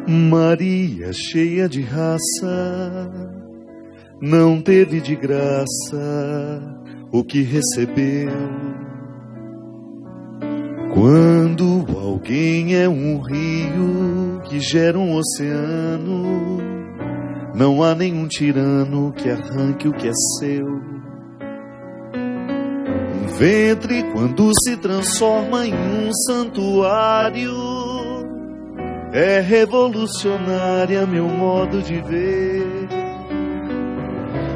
Maria, cheia de raça, não teve de graça o que recebeu. Quando alguém é um rio que gera um oceano, não há nenhum tirano que arranque o que é seu. Um ventre, quando se transforma em um santuário, é revolucionária meu modo de ver.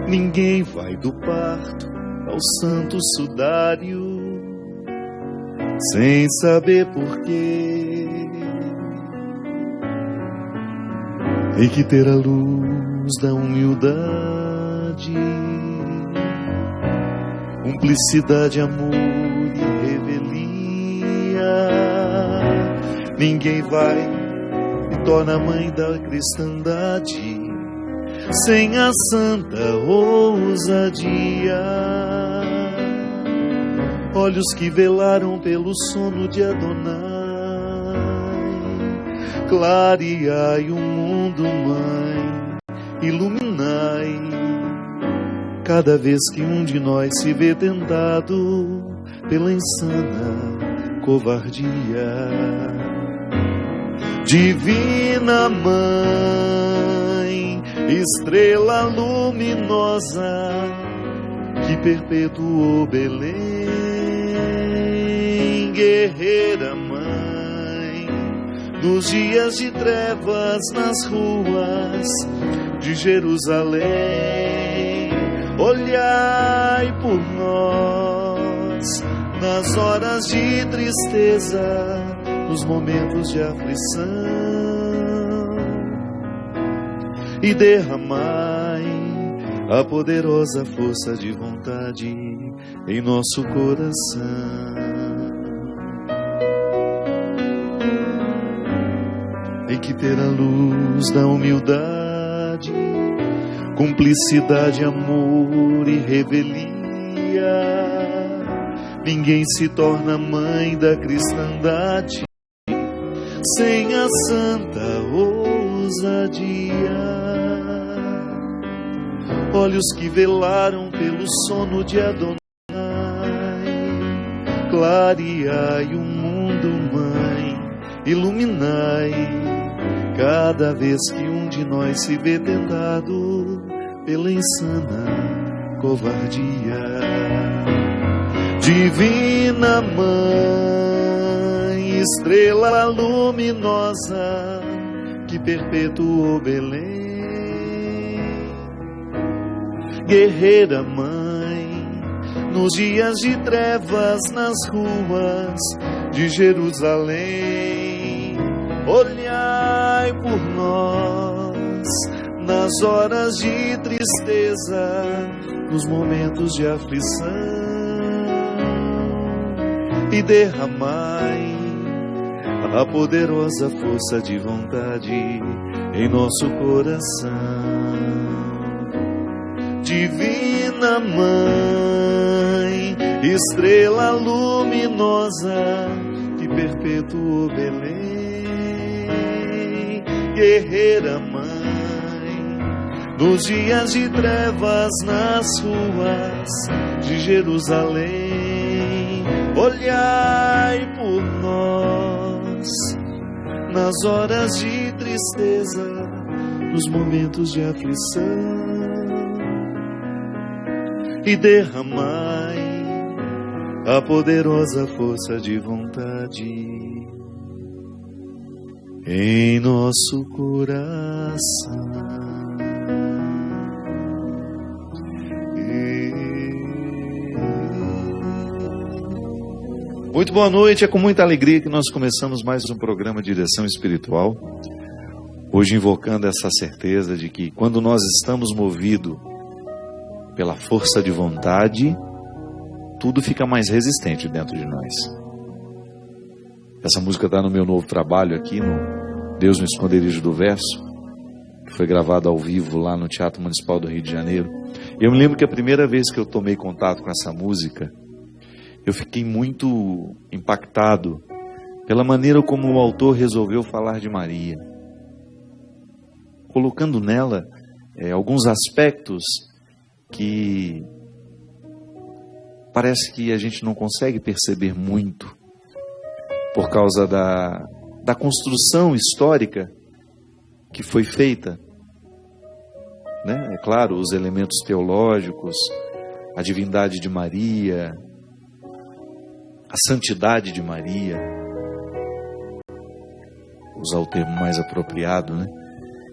Ninguém vai do parto ao santo sudário sem saber porquê. Tem que ter a luz da humildade, cumplicidade, amor e revelia. Ninguém vai e torna a mãe da cristandade sem a santa ousadia. Olhos que velaram pelo sono de Adonai, clareai o mundo, mãe, iluminai cada vez que um de nós se vê tentado pela insana covardia. Divina Mãe, estrela luminosa que perpetuou Belém, guerreira Mãe dos dias de trevas nas ruas de Jerusalém, olhai por nós nas horas de tristeza, nos momentos de aflição, e derramai a poderosa força de vontade em nosso coração. Tem que ter a luz da humildade, cumplicidade, amor e revelia. Ninguém se torna mãe da cristandade sem a santa ousadia. Olhos que velaram pelo sono de Adonai, clareai o mundo, mãe, iluminai cada vez que um de nós se vê tentado pela insana covardia. Divina Mãe, estrela luminosa que perpetuou Belém, guerreira Mãe nos dias de trevas nas ruas de Jerusalém, olhai por nós nas horas de tristeza, nos momentos de aflição, e derramai a poderosa força de vontade em nosso coração. Divina Mãe, estrela luminosa que perpetuou Belém, guerreira Mãe nos dias de trevas nas ruas de Jerusalém, olhai por nós nas horas de tristeza, nos momentos de aflição, e derramai a poderosa força de vontade em nosso coração. Muito boa noite, é com muita alegria que nós começamos mais um programa de Direção Espiritual. Hoje invocando essa certeza de que quando nós estamos movidos pela força de vontade, tudo fica mais resistente dentro de nós. Essa música está no meu novo trabalho aqui, no Deus no Esconderijo do Verso, que foi gravado ao vivo lá no Teatro Municipal do Rio de Janeiro. Eu me lembro que a primeira vez que eu tomei contato com essa música, eu fiquei muito impactado pela maneira como o autor resolveu falar de Maria. colocando nela alguns aspectos que parece que a gente não consegue perceber muito por causa da construção histórica que foi feita, né? É claro, os elementos teológicos, a divindade de Maria, a santidade de Maria, usar o termo mais apropriado, né?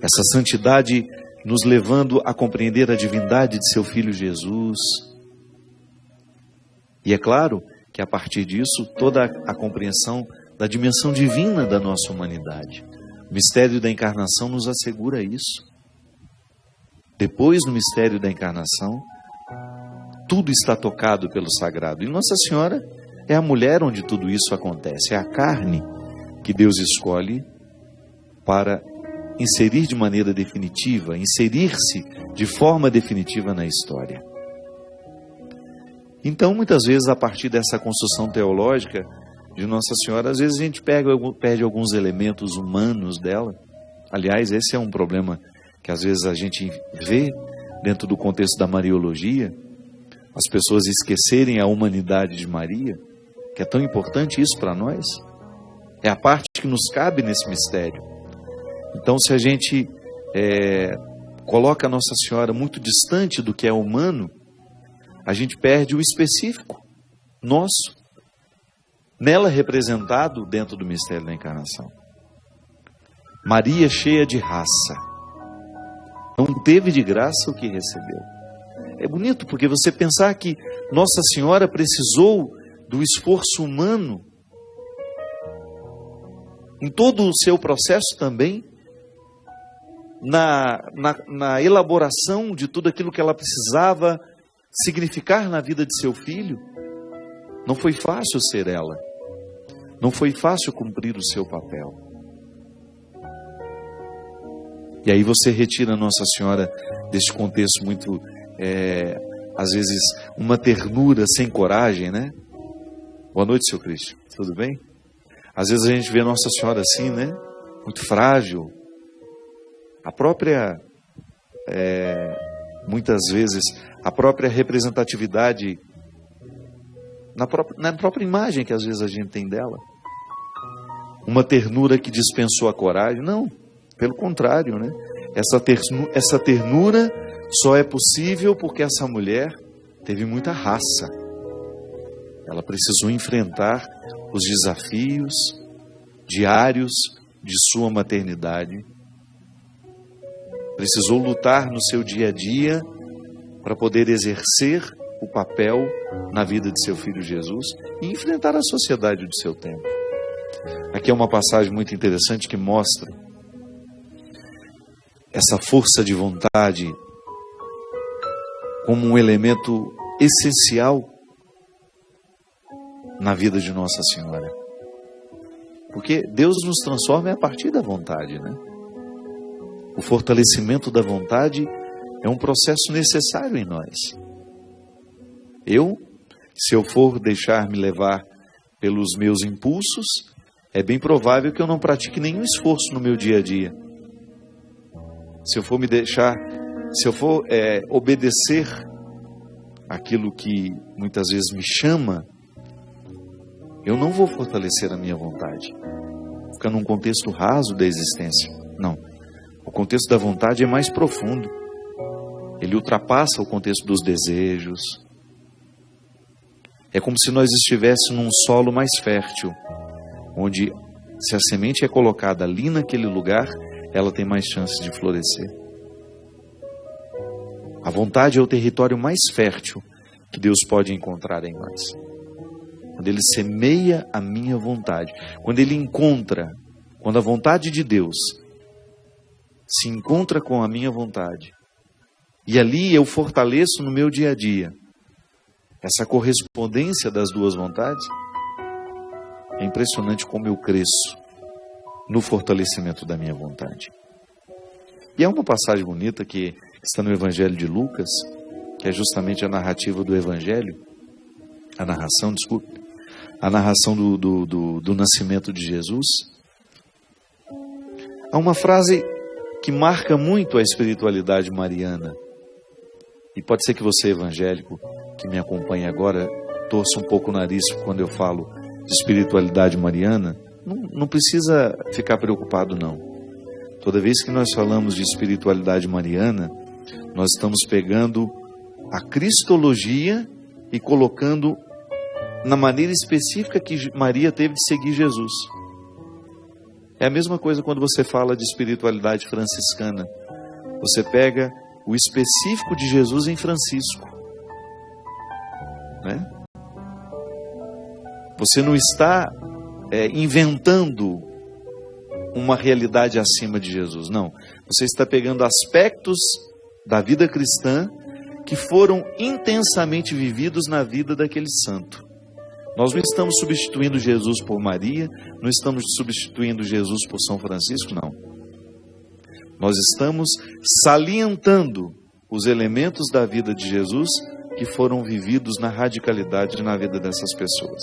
Essa santidade nos levando a compreender a divindade de seu Filho Jesus. E é claro que a partir disso, toda a compreensão da dimensão divina da nossa humanidade. O mistério da encarnação nos assegura isso. Depois, no mistério da encarnação, tudo está tocado pelo sagrado. E Nossa Senhora é a mulher onde tudo isso acontece. É a carne que Deus escolhe para inserir de maneira definitiva, inserir-se de forma definitiva na história. Então, muitas vezes, a partir dessa construção teológica de Nossa Senhora, às vezes a gente perde alguns elementos humanos dela. Aliás, esse é um problema que às vezes a gente vê dentro do contexto da Mariologia, as pessoas esquecerem a humanidade de Maria, que é tão importante isso para nós. É a parte que nos cabe nesse mistério. Então, se a gente coloca a Nossa Senhora muito distante do que é humano, a gente perde o específico nosso, nela representado dentro do mistério da encarnação. Maria cheia de raça, não teve de graça o que recebeu. É bonito porque você pensar que Nossa Senhora precisou do esforço humano em todo o seu processo também, na elaboração de tudo aquilo que ela precisava significar na vida de seu filho. Não foi fácil ser ela. Não foi fácil cumprir o seu papel. E aí você retira Nossa Senhora deste contexto muito, às vezes, uma ternura sem coragem, né? Boa noite, seu Cristo. Tudo bem? Às vezes a gente vê Nossa Senhora assim, né? Muito frágil. A própria, muitas vezes, a própria representatividade na própria imagem que às vezes a gente tem dela. Uma ternura que dispensou a coragem. Não, pelo contrário, né? Essa ternura só é possível porque essa mulher teve muita raça. Ela precisou enfrentar os desafios diários de sua maternidade. Precisou lutar no seu dia a dia para poder exercer o papel na vida de seu filho Jesus e enfrentar a sociedade do seu tempo. Aqui é uma passagem muito interessante que mostra essa força de vontade como um elemento essencial na vida de Nossa Senhora. Porque Deus nos transforma a partir da vontade, né? O fortalecimento da vontade é um processo necessário em nós. Se eu for deixar-me levar pelos meus impulsos, é bem provável que eu não pratique nenhum esforço no meu dia a dia. Se eu for obedecer aquilo que muitas vezes me chama, eu não vou fortalecer a minha vontade. Fica num contexto raso da existência. Não. O contexto da vontade é mais profundo. Ele ultrapassa o contexto dos desejos. É como se nós estivéssemos num solo mais fértil, onde, se a semente é colocada ali naquele lugar, ela tem mais chances de florescer. A vontade é o território mais fértil que Deus pode encontrar em nós. Quando Ele semeia a minha vontade, quando a vontade de Deus se encontra com a minha vontade, e ali eu fortaleço no meu dia a dia essa correspondência das duas vontades, é impressionante como eu cresço no fortalecimento da minha vontade. E é uma passagem bonita que está no Evangelho de Lucas, que é justamente a narrativa do Evangelho, a narração do nascimento de Jesus. Há uma frase que marca muito a espiritualidade mariana. E pode ser que você, evangélico, que me acompanha agora, torça um pouco o nariz quando eu falo de espiritualidade mariana. Não precisa ficar preocupado, não. Toda vez que nós falamos de espiritualidade mariana, nós estamos pegando a cristologia e colocando na maneira específica que Maria teve de seguir Jesus. É a mesma coisa quando você fala de espiritualidade franciscana. Você pega o específico de Jesus em Francisco, né? Você não está inventando uma realidade acima de Jesus, não. Você está pegando aspectos da vida cristã que foram intensamente vividos na vida daquele santo. Nós não estamos substituindo Jesus por Maria, não estamos substituindo Jesus por São Francisco, não. Nós estamos salientando os elementos da vida de Jesus que foram vividos na radicalidade na vida dessas pessoas.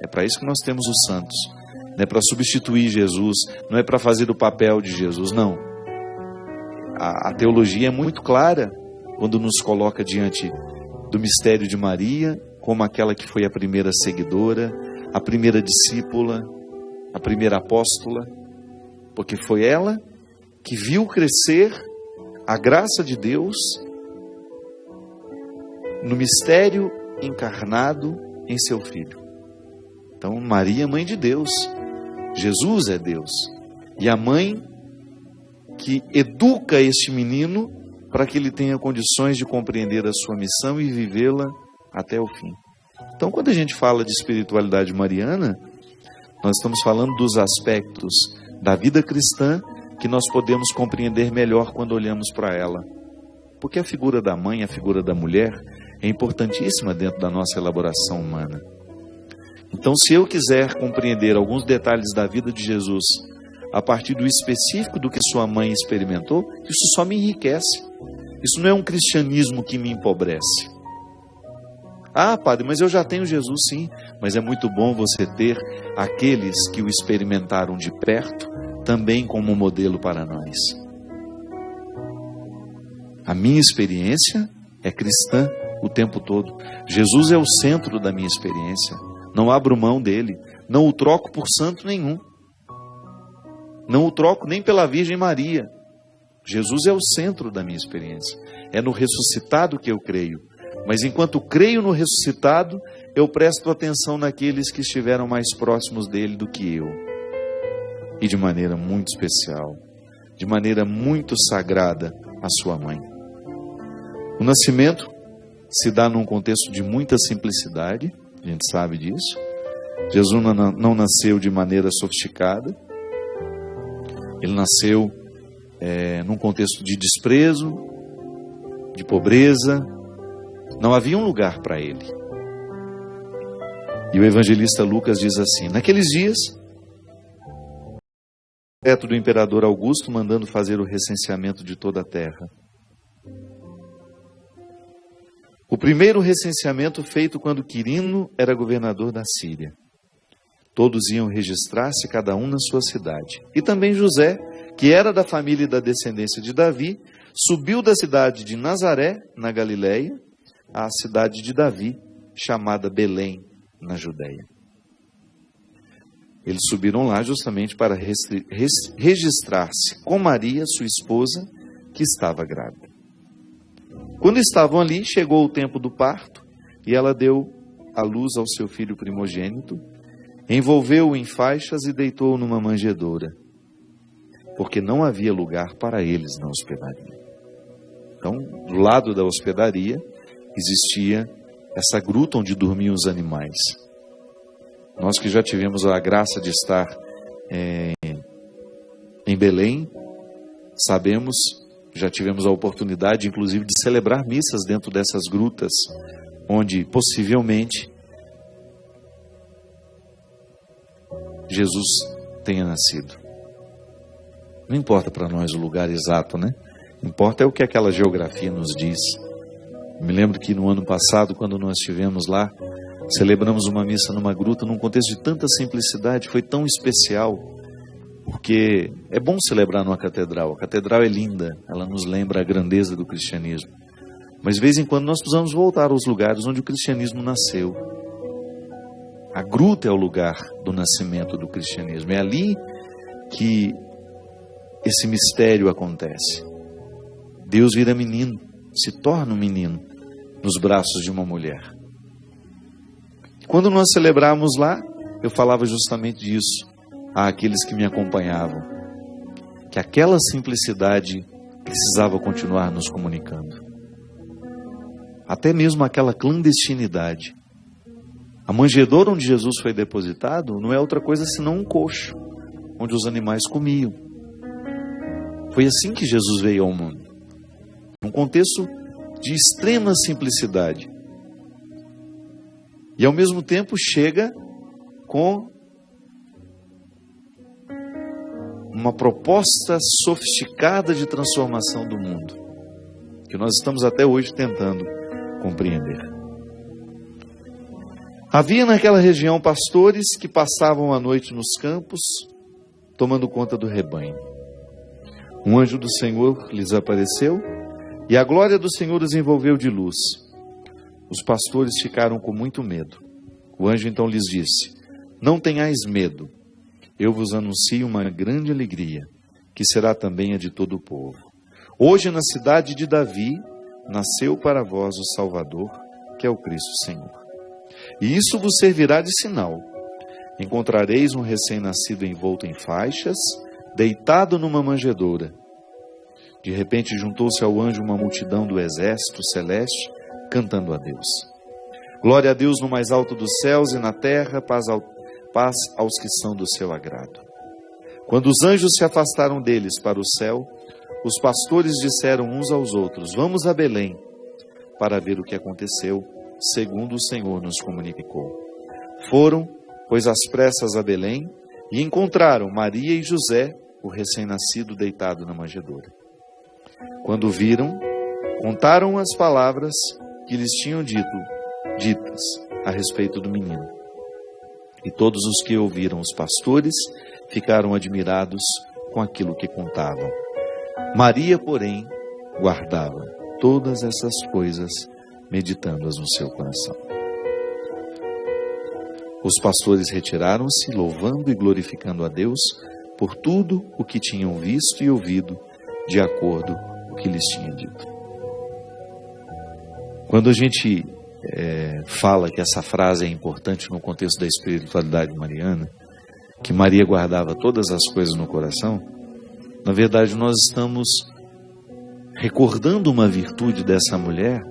É para isso que nós temos os santos. Não é para substituir Jesus, não é para fazer o papel de Jesus, não. A teologia é muito clara quando nos coloca diante do mistério de Maria, como aquela que foi a primeira seguidora, a primeira discípula, a primeira apóstola, porque foi ela que viu crescer a graça de Deus no mistério encarnado em seu Filho. Então, Maria, mãe de Deus, Jesus é Deus, e a mãe que educa este menino para que ele tenha condições de compreender a sua missão e vivê-la até o fim. Então, quando a gente fala de espiritualidade mariana, nós estamos falando dos aspectos da vida cristã que nós podemos compreender melhor quando olhamos para ela. Porque a figura da mãe, a figura da mulher, é importantíssima dentro da nossa elaboração humana. Então, se eu quiser compreender alguns detalhes da vida de Jesus a partir do específico do que sua mãe experimentou, isso só me enriquece. Isso não é um cristianismo que me empobrece. Ah, padre, mas eu já tenho Jesus, sim. Mas é muito bom você ter aqueles que o experimentaram de perto, também como modelo para nós. A minha experiência é cristã o tempo todo. Jesus é o centro da minha experiência. Não abro mão dele. Não o troco por santo nenhum. Não o troco nem pela Virgem Maria. Jesus é o centro da minha experiência. É no ressuscitado que eu creio. Mas enquanto creio no ressuscitado, eu presto atenção naqueles que estiveram mais próximos dele do que eu. E de maneira muito especial, de maneira muito sagrada, a sua mãe. O nascimento se dá num contexto de muita simplicidade, a gente sabe disso. Jesus não nasceu de maneira sofisticada. Ele nasceu num contexto de desprezo, de pobreza. Não havia um lugar para ele. E o evangelista Lucas diz assim: naqueles dias, decreto do imperador Augusto mandando fazer o recenseamento de toda a terra. O primeiro recenseamento feito quando Quirino era governador da Síria. Todos iam registrar-se, cada um na sua cidade. E também José, que era da família e da descendência de Davi, subiu da cidade de Nazaré, na Galileia, à cidade de Davi, chamada Belém, na Judéia. Eles subiram lá justamente para registrar-se com Maria, sua esposa, que estava grávida. Quando estavam ali, chegou o tempo do parto, e ela deu à luz ao seu filho primogênito, envolveu-o em faixas e deitou-o numa manjedoura, porque não havia lugar para eles na hospedaria. Então, do lado da hospedaria, existia essa gruta onde dormiam os animais. Nós que já tivemos a graça de estar em Belém, sabemos, já tivemos a oportunidade, inclusive, de celebrar missas dentro dessas grutas, onde possivelmente Jesus tenha nascido. Não importa para nós o lugar exato, né? Importa é o que aquela geografia nos diz. Me lembro que no ano passado, quando nós estivemos lá, celebramos uma missa numa gruta, num contexto de tanta simplicidade, foi tão especial. porque é bom celebrar numa catedral. A catedral é linda, ela nos lembra a grandeza do cristianismo. Mas de vez em quando nós precisamos voltar aos lugares onde o cristianismo nasceu. A gruta é o lugar do nascimento do cristianismo. É ali que esse mistério acontece. Deus vira menino, se torna um menino nos braços de uma mulher. Quando nós celebramos lá, eu falava justamente disso àqueles que me acompanhavam, que aquela simplicidade precisava continuar nos comunicando. Até mesmo aquela clandestinidade. A manjedoura onde Jesus foi depositado não é outra coisa senão um coxo, onde os animais comiam. Foi assim que Jesus veio ao mundo. Num contexto de extrema simplicidade. E ao mesmo tempo chega com uma proposta sofisticada de transformação do mundo, que nós estamos até hoje tentando compreender. Havia naquela região pastores que passavam a noite nos campos, tomando conta do rebanho. Um anjo do Senhor lhes apareceu, e a glória do Senhor os envolveu de luz. Os pastores ficaram com muito medo. O anjo então lhes disse: não tenhais medo, eu vos anuncio uma grande alegria, que será também a de todo o povo. Hoje na cidade de Davi, nasceu para vós o Salvador, que é o Cristo Senhor. E isso vos servirá de sinal. Encontrareis um recém-nascido envolto em faixas, deitado numa manjedoura. De repente juntou-se ao anjo uma multidão do exército celeste, cantando a Deus. Glória a Deus no mais alto dos céus, e na terra paz aos que são do seu agrado. Quando os anjos se afastaram deles para o céu, os pastores disseram uns aos outros: vamos a Belém, para ver o que aconteceu, segundo o Senhor nos comunicou. Foram, pois, às pressas a Belém, e encontraram Maria e José, o recém-nascido, deitado na manjedoura. Quando viram, contaram as palavras que lhes tinham ditas a respeito do menino. E todos os que ouviram os pastores ficaram admirados com aquilo que contavam. Maria, porém, guardava todas essas coisas, meditando-as no seu coração. Os pastores retiraram-se, louvando e glorificando a Deus por tudo o que tinham visto e ouvido, de acordo com o que lhes tinha dito. Quando a gente fala que essa frase é importante no contexto da espiritualidade mariana, que Maria guardava todas as coisas no coração, na verdade nós estamos recordando uma virtude dessa mulher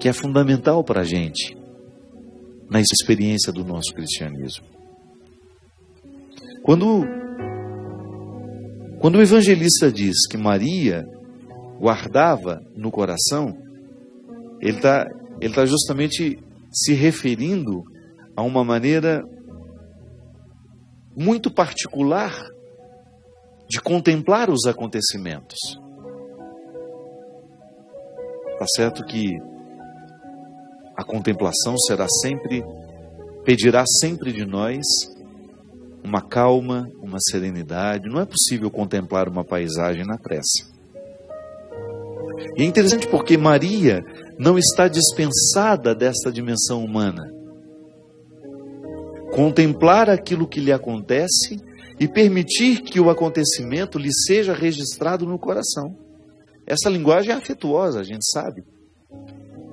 que é fundamental para a gente na experiência do nosso cristianismo. Quando o evangelista diz que Maria guardava no coração, ele está justamente se referindo a uma maneira muito particular de contemplar os acontecimentos. Está certo que a contemplação pedirá sempre de nós uma calma, uma serenidade. Não é possível contemplar uma paisagem na pressa. E é interessante porque Maria não está dispensada desta dimensão humana. Contemplar aquilo que lhe acontece e permitir que o acontecimento lhe seja registrado no coração. Essa linguagem é afetuosa, a gente sabe.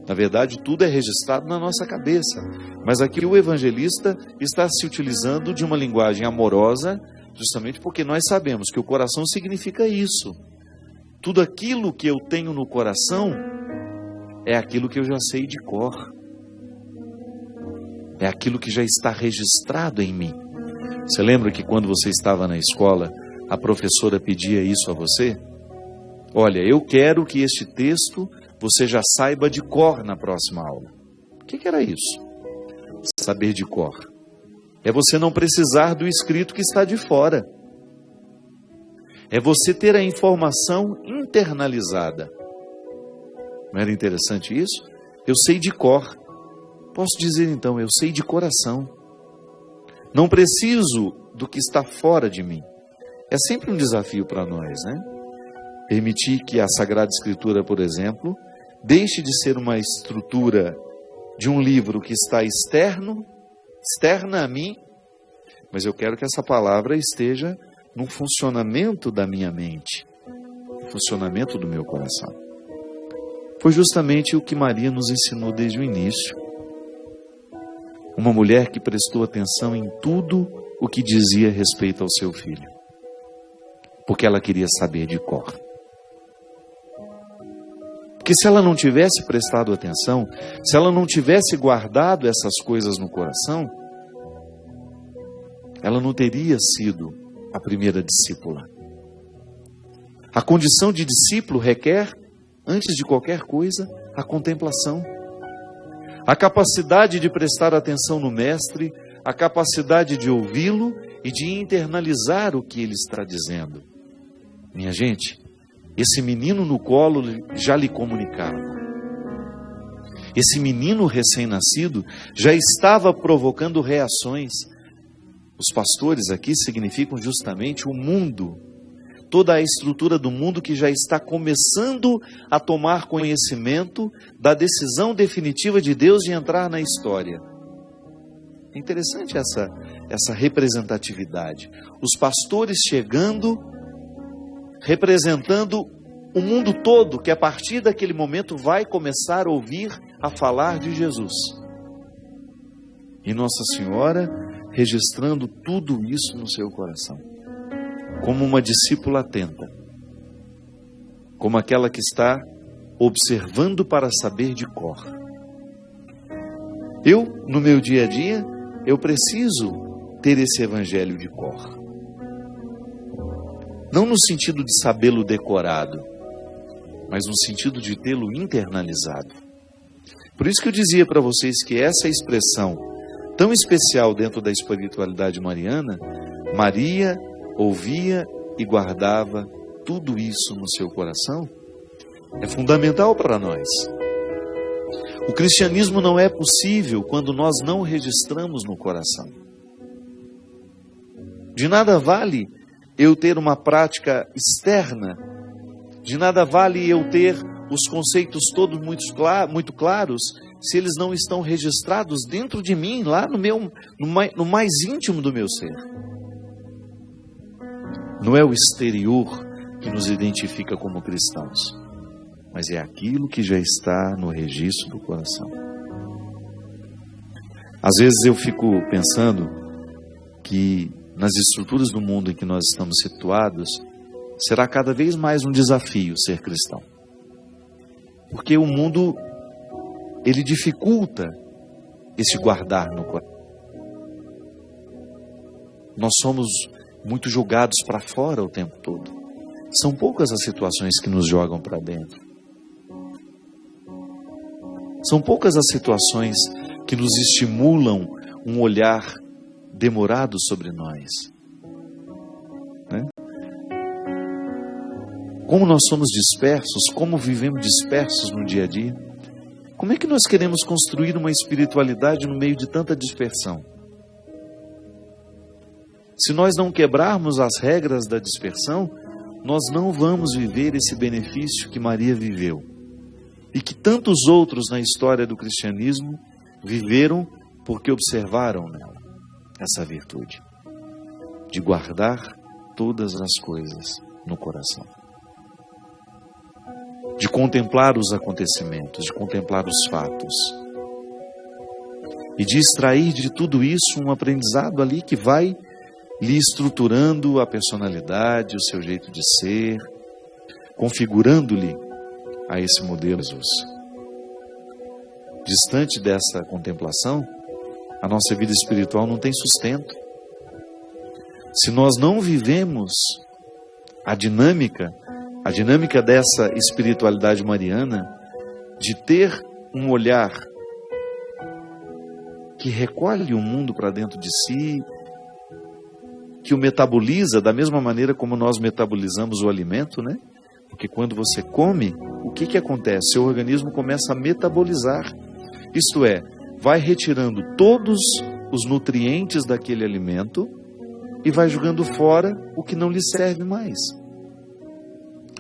Na verdade, tudo é registrado na nossa cabeça. Mas aqui o evangelista está se utilizando de uma linguagem amorosa, justamente porque nós sabemos que o coração significa isso. Tudo aquilo que eu tenho no coração é aquilo que eu já sei de cor. É aquilo que já está registrado em mim. Você lembra que quando você estava na escola, a professora pedia isso a você? Olha, eu quero que este texto você já saiba de cor na próxima aula. O que era isso? Saber de cor. É você não precisar do escrito que está de fora. É você ter a informação internalizada. Não era interessante isso? Eu sei de cor. Posso dizer então, eu sei de coração. Não preciso do que está fora de mim. É sempre um desafio para nós, né? Permitir que a Sagrada Escritura, por exemplo, deixe de ser uma estrutura de um livro que está externa a mim, mas eu quero que essa palavra esteja no funcionamento da minha mente, no funcionamento do meu coração. Foi justamente o que Maria nos ensinou desde o início. Uma mulher que prestou atenção em tudo o que dizia respeito ao seu filho, porque ela queria saber de cor. Porque se ela não tivesse prestado atenção, se ela não tivesse guardado essas coisas no coração, ela não teria sido a primeira discípula. A condição de discípulo requer, antes de qualquer coisa, a contemplação. A capacidade de prestar atenção no Mestre, a capacidade de ouvi-lo e de internalizar o que ele está dizendo. Minha gente, esse menino no colo já lhe comunicava. Esse menino recém-nascido já estava provocando reações. Os pastores aqui significam justamente o mundo, toda a estrutura do mundo que já está começando a tomar conhecimento da decisão definitiva de Deus de entrar na história. É interessante essa representatividade. Os pastores chegando, representando o mundo todo, que a partir daquele momento vai começar a ouvir a falar de Jesus. E Nossa Senhora registrando tudo isso no seu coração, como uma discípula atenta, como aquela que está observando para saber de cor. Eu, no meu dia a dia, eu preciso ter esse evangelho de cor. Não no sentido de sabê-lo decorado, mas no sentido de tê-lo internalizado. Por isso que eu dizia para vocês que essa expressão tão especial dentro da espiritualidade mariana, Maria ouvia e guardava tudo isso no seu coração, é fundamental para nós. O cristianismo não é possível quando nós não registramos no coração. De nada vale eu ter uma prática externa, de nada vale eu ter os conceitos todos muito claros, se eles não estão registrados dentro de mim, lá no mais íntimo do meu ser. Não é o exterior que nos identifica como cristãos, mas é aquilo que já está no registro do coração. Às vezes eu fico pensando que nas estruturas do mundo em que nós estamos situados, será cada vez mais um desafio ser cristão. Porque o mundo, ele dificulta esse guardar no coração. Nós somos muito jogados para fora o tempo todo. São poucas as situações que nos jogam para dentro. São poucas as situações que nos estimulam um olhar demorado sobre nós. Né? Como nós somos dispersos, como vivemos dispersos no dia a dia. Como é que nós queremos construir uma espiritualidade no meio de tanta dispersão? Se nós não quebrarmos as regras da dispersão, nós não vamos viver esse benefício que Maria viveu e que tantos outros na história do cristianismo viveram porque observaram nela essa virtude de guardar todas as coisas no coração, de contemplar os acontecimentos, de contemplar os fatos e de extrair de tudo isso um aprendizado ali que vai lhe estruturando a personalidade, o seu jeito de ser, configurando-lhe a esse modelo de Jesus. Distante dessa contemplação, a nossa vida espiritual não tem sustento. Se nós não vivemos a dinâmica dessa espiritualidade mariana, de ter um olhar que recolhe o mundo para dentro de si, que o metaboliza da mesma maneira como nós metabolizamos o alimento, né? Porque quando você come, o que acontece? Seu organismo começa a metabolizar. Isto é, vai retirando todos os nutrientes daquele alimento e vai jogando fora o que não lhe serve mais.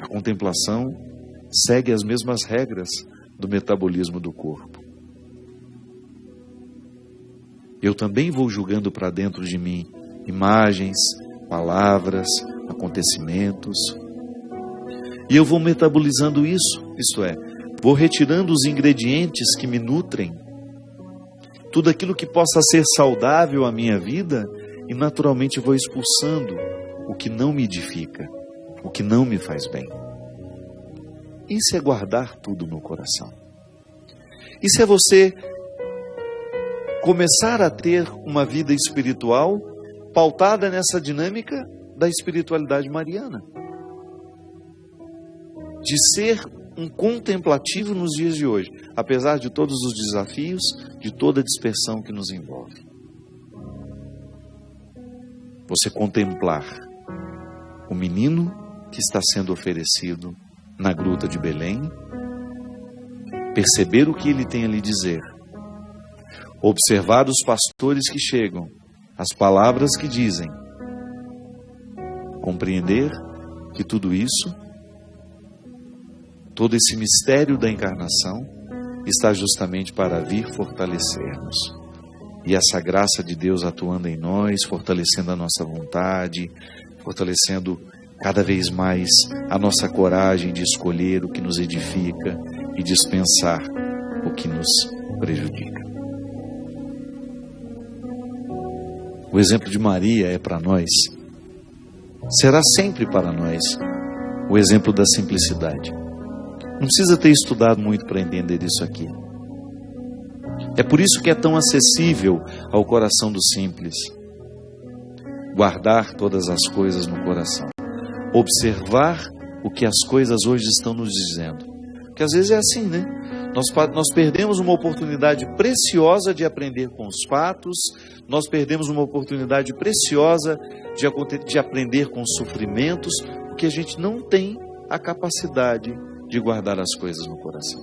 A contemplação segue as mesmas regras do metabolismo do corpo. Eu também vou julgando para dentro de mim imagens, palavras, acontecimentos. E eu vou metabolizando isso, isto é, vou retirando os ingredientes que me nutrem, tudo aquilo que possa ser saudável à minha vida, e naturalmente vou expulsando o que não me edifica, o que não me faz bem. Isso é guardar tudo no coração. Isso é você começar a ter uma vida espiritual pautada nessa dinâmica da espiritualidade mariana. De ser um contemplativo nos dias de hoje, apesar de todos os desafios, de toda a dispersão que nos envolve. Você contemplar o menino que está sendo oferecido na gruta de Belém, perceber o que ele tem a lhe dizer, observar os pastores que chegam, as palavras que dizem, compreender que tudo isso, todo esse mistério da encarnação, está justamente para vir fortalecer-nos. E essa graça de Deus atuando em nós, fortalecendo a nossa vontade, fortalecendo cada vez mais a nossa coragem de escolher o que nos edifica e dispensar o que nos prejudica. O exemplo de Maria é para nós, será sempre para nós, o exemplo da simplicidade. Não precisa ter estudado muito para entender isso aqui. É por isso que é tão acessível ao coração do simples. Guardar todas as coisas no coração. Observar o que as coisas hoje estão nos dizendo. Porque às vezes é assim, né? Nós perdemos uma oportunidade preciosa de aprender com os fatos, nós perdemos uma oportunidade preciosa de aprender com os sofrimentos, porque a gente não tem a capacidade de guardar as coisas no coração.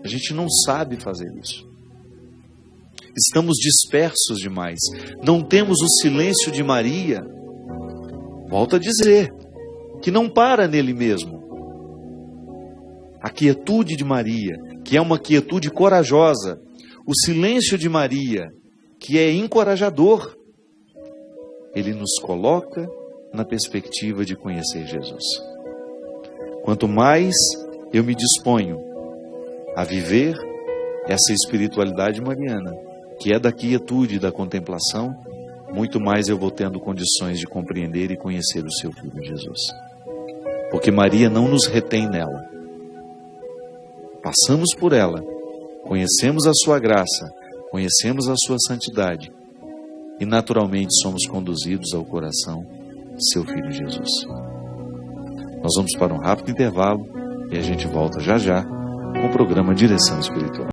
A gente não sabe fazer isso. Estamos dispersos demais. Não temos o silêncio de Maria. Volto a dizer, que não para nele mesmo. A quietude de Maria, que é uma quietude corajosa. O silêncio de Maria, que é encorajador. Ele nos coloca na perspectiva de conhecer Jesus. Quanto mais eu me disponho a viver essa espiritualidade mariana, que é da quietude e da contemplação, muito mais eu vou tendo condições de compreender e conhecer o seu Filho Jesus. Porque Maria não nos retém nela. Passamos por ela, conhecemos a sua graça, conhecemos a sua santidade e naturalmente somos conduzidos ao coração de seu Filho Jesus. Nós vamos para um rápido intervalo e a gente volta já já com o programa Direção Espiritual.